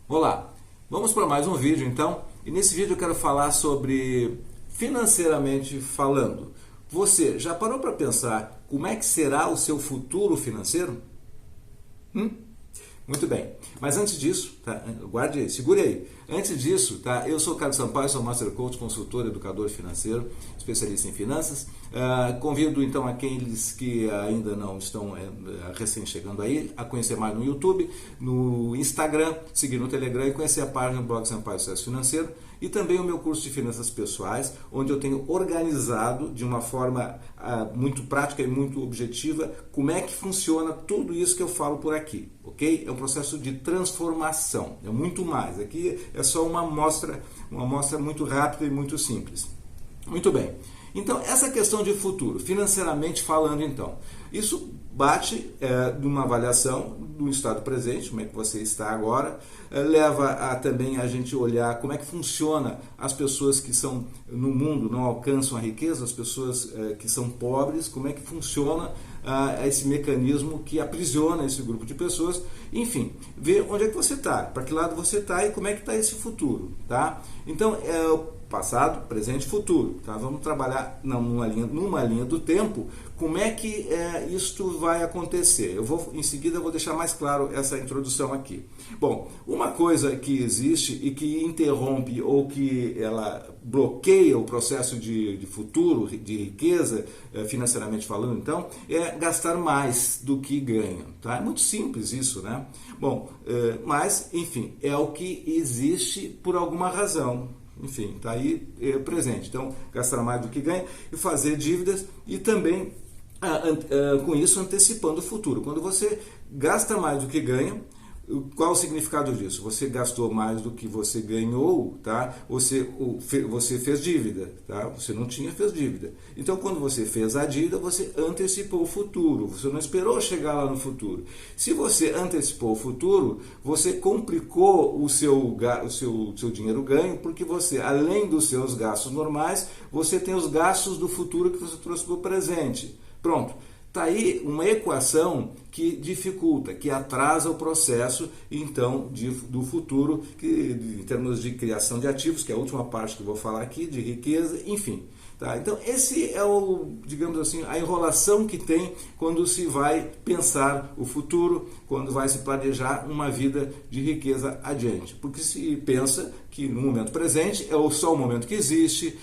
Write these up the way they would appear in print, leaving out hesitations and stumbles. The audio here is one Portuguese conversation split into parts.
Olá, vamos para mais um vídeo então, e nesse vídeo eu quero falar sobre financeiramente falando. Você já parou para pensar como é que será o seu futuro financeiro? Muito bem, mas antes disso, tá? Guarde aí, segure aí. Antes disso, tá? Eu sou o Carlos Sampaio, sou Master Coach, consultor, educador financeiro, especialista em finanças. Convido então aqueles que ainda não estão recém chegando aí a conhecer mais no YouTube, no Instagram, seguir no Telegram e conhecer a página do blog Sampaio Sucesso Financeiro e também o meu curso de finanças pessoais, onde eu tenho organizado de uma forma muito prática e muito objetiva como é que funciona tudo isso que eu falo por aqui, ok? É um processo de transformação, é muito mais. Aqui é só uma amostra muito rápida e muito simples. Muito bem. Então, essa questão de futuro, financeiramente falando então, isso bate numa avaliação do estado presente, como é que você está agora, leva também a gente olhar como é que funciona as pessoas que são no mundo, não alcançam a riqueza, as pessoas que são pobres, como é que funciona esse mecanismo que aprisiona esse grupo de pessoas, enfim, ver onde é que você está, para que lado você está e como é que está esse futuro, tá? Então, passado, presente e futuro. Tá? Vamos trabalhar numa linha do tempo, como é que isto vai acontecer. Em seguida, eu vou deixar mais claro essa introdução aqui. Bom, uma coisa que existe e que interrompe ou que ela bloqueia o processo de futuro, de riqueza, financeiramente falando, então, é gastar mais do que ganha. Tá? É muito simples isso, né? Bom, mas, enfim, é o que existe por alguma razão. Enfim, está aí presente. Então, gastar mais do que ganha e fazer dívidas e também, com isso, antecipando o futuro. Quando você gasta mais do que ganha, qual o significado disso? Você gastou mais do que você ganhou, tá? Você fez dívida, tá? Você não tinha, fez dívida. Então, quando você fez a dívida, você antecipou o futuro. Você não esperou chegar lá no futuro. Se você antecipou o futuro, você complicou o seu dinheiro ganho, porque você, além dos seus gastos normais, você tem os gastos do futuro que você trouxe para o presente. Pronto. Está aí uma equação que dificulta, que atrasa o processo, então, do futuro, em termos de criação de ativos, que é a última parte que eu vou falar aqui, de riqueza, enfim. Tá? Então, esse é digamos assim, a enrolação que tem quando se vai pensar o futuro, quando vai se planejar uma vida de riqueza adiante. Porque se pensa que no momento presente é só o momento que existe,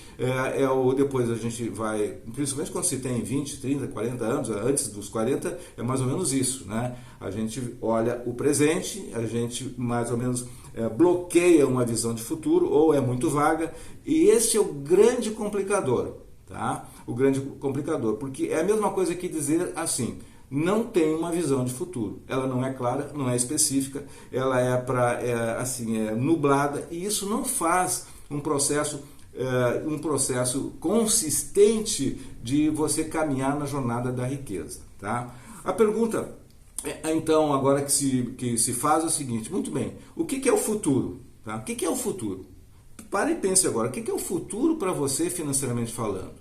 depois a gente vai, principalmente quando se tem 20, 30, 40 anos, antes dos 40, é mais ou menos isso, né? A gente olha o presente, a gente mais ou menos bloqueia uma visão de futuro, ou é muito vaga, e esse é o grande complicador, tá? O grande complicador, porque é a mesma coisa que dizer assim: não tem uma visão de futuro. Ela não é clara, não é específica, ela é nublada, e isso não faz um processo consistente de você caminhar na jornada da riqueza. Tá? A pergunta, então, agora que se faz é o seguinte: muito bem, o que é o futuro? Tá? O que é o futuro? Pare e pense agora, o que é o futuro para você financeiramente falando?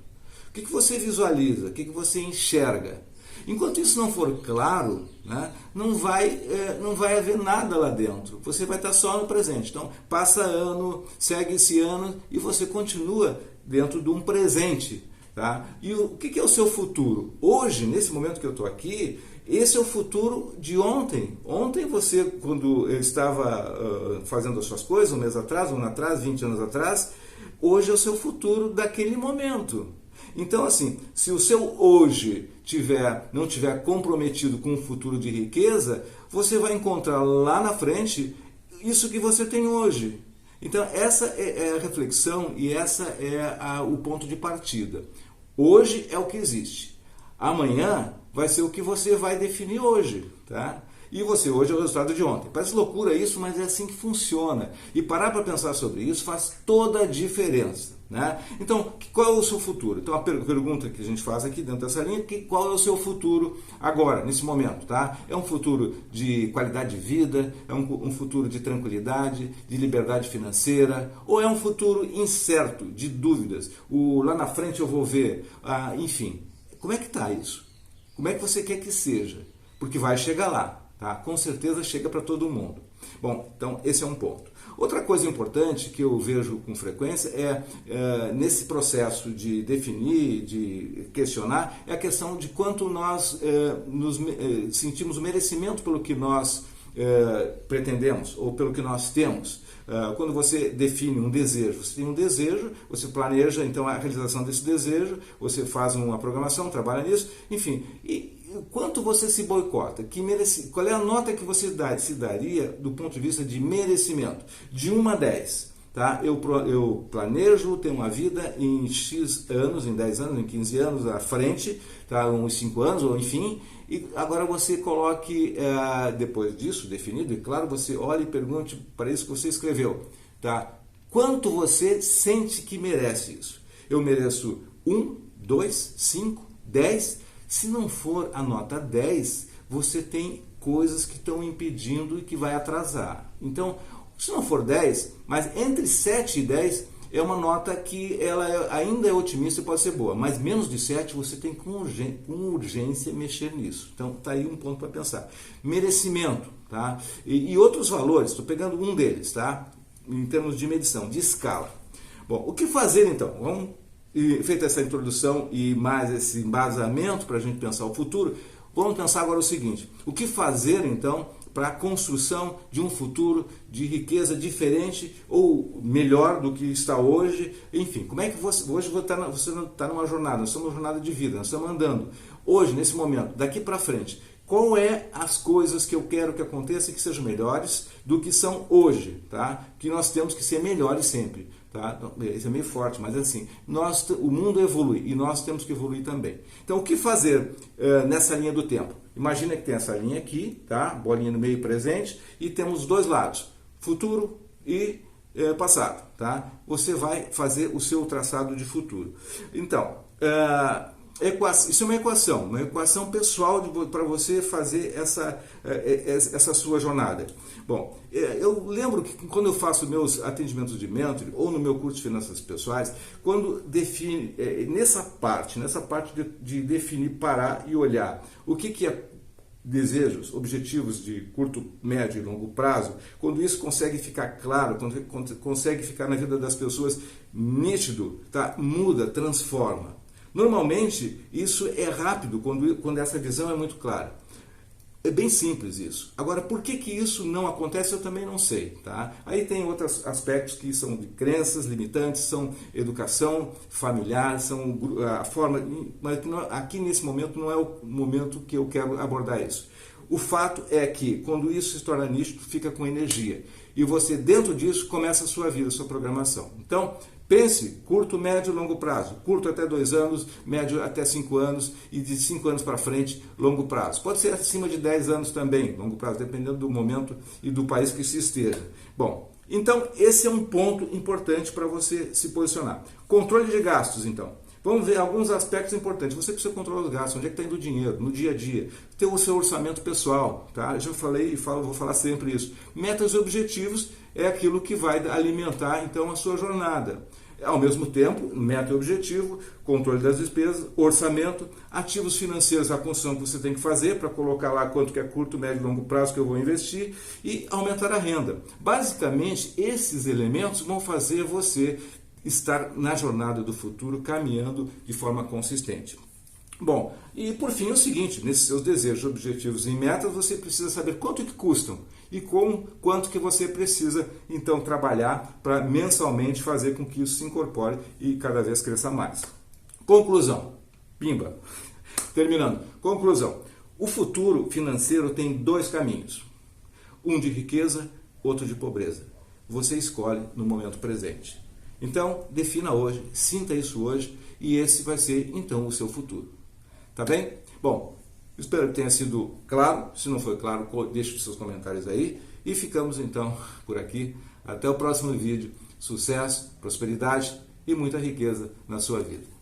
O que você visualiza? O que você enxerga? Enquanto isso não for claro, né, não vai haver nada lá dentro. Você vai estar só no presente. Então, passa ano, segue esse ano e você continua dentro de um presente. Tá? E o que é o seu futuro? Hoje, nesse momento que eu estou aqui, esse é o futuro de ontem. Ontem você, quando estava fazendo as suas coisas, um mês atrás, um ano atrás, 20 anos atrás, hoje é o seu futuro daquele momento. Então, assim, se o seu hoje não tiver comprometido com um futuro de riqueza, você vai encontrar lá na frente isso que você tem hoje. Então, essa é a reflexão e essa é o ponto de partida. Hoje é o que existe. Amanhã vai ser o que você vai definir hoje, tá? E você hoje é o resultado de ontem. Parece loucura isso, mas é assim que funciona. E parar para pensar sobre isso faz toda a diferença. Né? Então, qual é o seu futuro? Então, a pergunta que a gente faz aqui dentro dessa linha é: qual é o seu futuro agora, nesse momento? Tá? É um futuro de qualidade de vida? É um futuro de tranquilidade, de liberdade financeira? Ou é um futuro incerto, de dúvidas? Lá na frente eu vou ver. Enfim, como é que está isso? Como é que você quer que seja? Porque vai chegar lá. Tá? Com certeza chega para todo mundo. Bom, então esse é um ponto. Outra coisa importante que eu vejo com frequência nesse processo de definir, de questionar, é a questão de quanto nós sentimos o merecimento pelo que nós pretendemos ou pelo que nós temos. Quando você define um desejo, você tem um desejo, você planeja então a realização desse desejo, você faz uma programação, trabalha nisso, enfim, e quanto você se boicota, qual é a nota que você se daria do ponto de vista de merecimento? De 1 a 10. Tá? Eu planejo ter uma vida em X anos, em 10 anos, em 15 anos à frente, tá? Uns 5 anos, ou enfim, e agora você coloque, depois disso definido, e claro, você olhe e pergunte para isso que você escreveu. Tá? Quanto você sente que merece isso? Eu mereço 1, 2, 5, 10? Se não for a nota 10, você tem coisas que estão impedindo e que vai atrasar. Então, se não for 10, mas entre 7 e 10 é uma nota que ela ainda é otimista e pode ser boa, mas menos de 7 você tem com urgência mexer nisso. Então, está aí um ponto para pensar. Merecimento, tá? E outros valores, estou pegando um deles, tá? Em termos de medição, de escala. Bom, o que fazer então? Vamos, feita essa introdução e mais esse embasamento para a gente pensar o futuro, vamos pensar agora o seguinte: o que fazer então para a construção de um futuro de riqueza diferente ou melhor do que está hoje? Enfim, como é que você está numa jornada, nós estamos numa jornada de vida, nós estamos andando hoje, nesse momento, daqui para frente. Qual é as coisas que eu quero que aconteçam e que sejam melhores do que são hoje, tá? Que nós temos que ser melhores sempre, tá? Isso é meio forte, mas assim, o mundo evolui e nós temos que evoluir também. Então, o que fazer nessa linha do tempo? Imagina que tem essa linha aqui, tá? Bolinha no meio presente, e temos dois lados, futuro e passado, tá? Você vai fazer o seu traçado de futuro. Então, isso é uma equação pessoal para você fazer essa sua jornada. Bom, eu lembro que quando eu faço meus atendimentos de mentoring ou no meu curso de finanças pessoais, quando define nessa parte de definir, parar e olhar o que é desejos, objetivos de curto, médio e longo prazo, quando isso consegue ficar claro, quando consegue ficar na vida das pessoas nítido, tá? Muda, transforma. Normalmente, isso é rápido quando essa visão é muito clara. É bem simples isso. Agora, por que isso não acontece, eu também não sei. Tá? Aí tem outros aspectos que são de crenças limitantes, são educação familiar, são a forma... Mas aqui nesse momento não é o momento que eu quero abordar isso. O fato é que, quando isso se torna nítido, fica com energia. E você, dentro disso, começa a sua vida, a sua programação. Então, pense curto, médio e longo prazo. Curto até 2 anos, médio até 5 anos e de 5 anos para frente, longo prazo. Pode ser acima de 10 anos também, longo prazo, dependendo do momento e do país que se esteja. Bom, então esse é um ponto importante para você se posicionar. Controle de gastos, então. Vamos ver alguns aspectos importantes. Você precisa controlar os gastos, onde é que está indo o dinheiro, no dia a dia. Ter o seu orçamento pessoal, tá? Eu já falei e vou falar sempre isso. Metas e objetivos é aquilo que vai alimentar, então, a sua jornada. Ao mesmo tempo, meta e objetivo, controle das despesas, orçamento, ativos financeiros, a construção que você tem que fazer para colocar lá quanto que é curto, médio e longo prazo que eu vou investir e aumentar a renda. Basicamente, esses elementos vão fazer você estar na jornada do futuro, caminhando de forma consistente. Bom, e por fim é o seguinte, nesses seus desejos, objetivos e metas, você precisa saber quanto que custam e quanto que você precisa, então, trabalhar para mensalmente fazer com que isso se incorpore e cada vez cresça mais. Conclusão. Pimba. Terminando. Conclusão. O futuro financeiro tem 2 caminhos. Um de riqueza, outro de pobreza. Você escolhe no momento presente. Então, defina hoje, sinta isso hoje e esse vai ser, então, o seu futuro. Tá bem? Bom, espero que tenha sido claro. Se não foi claro, deixe os seus comentários aí. E ficamos, então, por aqui. Até o próximo vídeo. Sucesso, prosperidade e muita riqueza na sua vida.